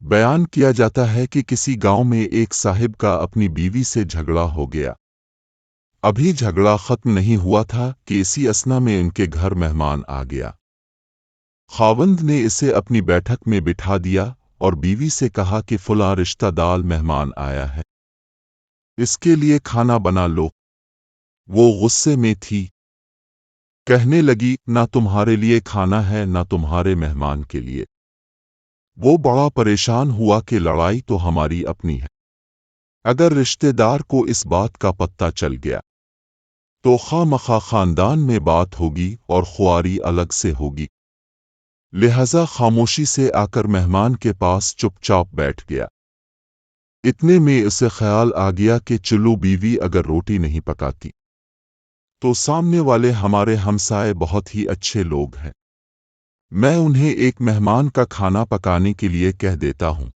بیان کیا جاتا ہے کہ کسی گاؤں میں ایک صاحب کا اپنی بیوی سے جھگڑا ہو گیا۔ ابھی جھگڑا ختم نہیں ہوا تھا کہ اسی اثنا میں ان کے گھر مہمان آ گیا۔ خاوند نے اسے اپنی بیٹھک میں بٹھا دیا اور بیوی سے کہا کہ فلاں رشتہ دار مہمان آیا ہے، اس کے لیے کھانا بنا لو۔ وہ غصے میں تھی، کہنے لگی نہ تمہارے لیے کھانا ہے نہ تمہارے مہمان کے لیے۔ وہ بڑا پریشان ہوا کہ لڑائی تو ہماری اپنی ہے، اگر رشتہ دار کو اس بات کا پتہ چل گیا تو خواہ مخواہ خاندان میں بات ہوگی اور خواری الگ سے ہوگی۔ لہذا خاموشی سے آ کر مہمان کے پاس چپ چاپ بیٹھ گیا۔ اتنے میں اسے خیال آ گیا کہ چلو بیوی اگر روٹی نہیں پکاتی تو سامنے والے ہمارے ہمسائے بہت ہی اچھے لوگ ہیں، میں انہیں ایک مہمان کا کھانا پکانے کے لیے کہہ دیتا ہوں۔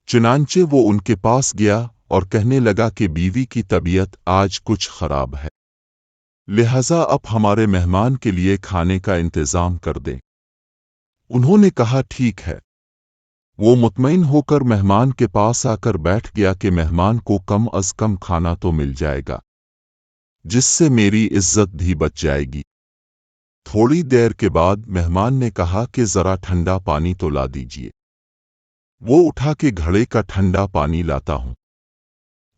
چنانچہ وہ ان کے پاس گیا اور کہنے لگا کہ بیوی کی طبیعت آج کچھ خراب ہے، لہذا اب ہمارے مہمان کے لیے کھانے کا انتظام کر دیں۔ انہوں نے کہا ٹھیک ہے۔ وہ مطمئن ہو کر مہمان کے پاس آ کر بیٹھ گیا کہ مہمان کو کم از کم کھانا تو مل جائے گا، جس سے میری عزت بھی بچ جائے گی۔ تھوڑی دیر کے بعد مہمان نے کہا کہ ذرا ٹھنڈا پانی تو لا دیجیے۔ وہ اٹھا کے گھڑے کا ٹھنڈا پانی لاتا ہوں۔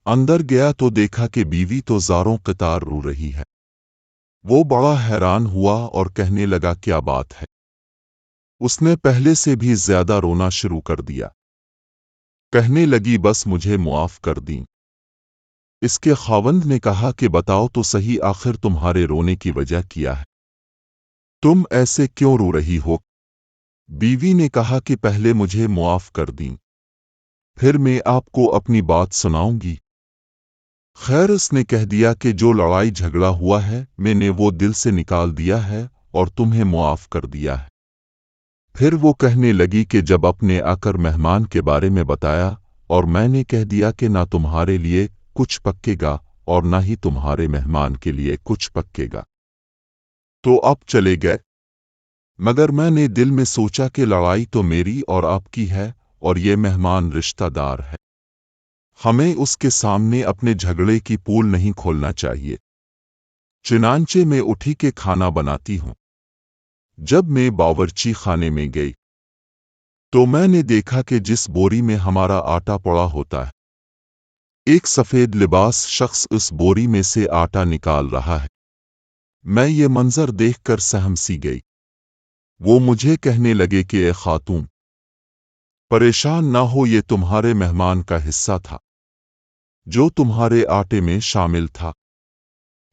اندر گیا تو دیکھا کہ بیوی تو زاروں قطار رو رہی ہے۔ وہ بڑا حیران ہوا اور کہنے لگا کیا بات ہے؟ اس نے پہلے سے بھی زیادہ رونا شروع کر دیا۔ کہنے لگی بس مجھے معاف کر دیں۔ اس کے خاوند نے کہا کہ بتاؤ تو صحیح آخر تمہارے رونے کی وجہ کیا ہے؟ تم ایسے کیوں رو رہی ہو؟ بیوی نے کہا کہ پہلے مجھے معاف کر دیں، پھر میں آپ کو اپنی بات سناؤں گی۔ خیر اس نے کہہ دیا کہ جو لڑائی جھگڑا ہوا ہے میں نے وہ دل سے نکال دیا ہے اور تمہیں معاف کر دیا ہے۔ پھر وہ کہنے لگی کہ جب اپنے آ کر مہمان کے بارے میں بتایا اور میں نے کہہ دیا کہ نہ تمہارے لیے کچھ پکے گا اور نہ ہی تمہارے مہمان کے لیے کچھ پکے گا تو اب چلے گئے، مگر میں نے دل میں سوچا کہ لڑائی تو میری اور آپ کی ہے اور یہ مہمان رشتہ دار ہے، ہمیں اس کے سامنے اپنے جھگڑے کی پول نہیں کھولنا چاہیے۔ چنانچہ میں اٹھی کے کھانا بناتی ہوں۔ جب میں باورچی خانے میں گئی تو میں نے دیکھا کہ جس بوری میں ہمارا آٹا پڑا ہوتا ہے ایک سفید لباس شخص اس بوری میں سے آٹا نکال رہا ہے۔ میں یہ منظر دیکھ کر سہم سی گئی۔ وہ مجھے کہنے لگے کہ اے خاتون، پریشان نہ ہو، یہ تمہارے مہمان کا حصہ تھا جو تمہارے آٹے میں شامل تھا،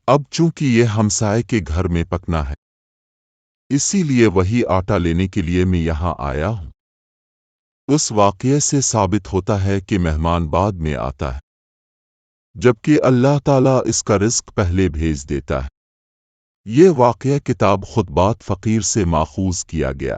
اب چونکہ یہ ہمسائے کے گھر میں پکنا ہے اسی لیے وہی آٹا لینے کے لیے میں یہاں آیا ہوں۔ اس واقعے سے ثابت ہوتا ہے کہ مہمان بعد میں آتا ہے، جبکہ اللہ تعالیٰ اس کا رزق پہلے بھیج دیتا ہے۔ یہ واقعہ کتاب خطبات فقیر سے ماخوذ کیا گیا۔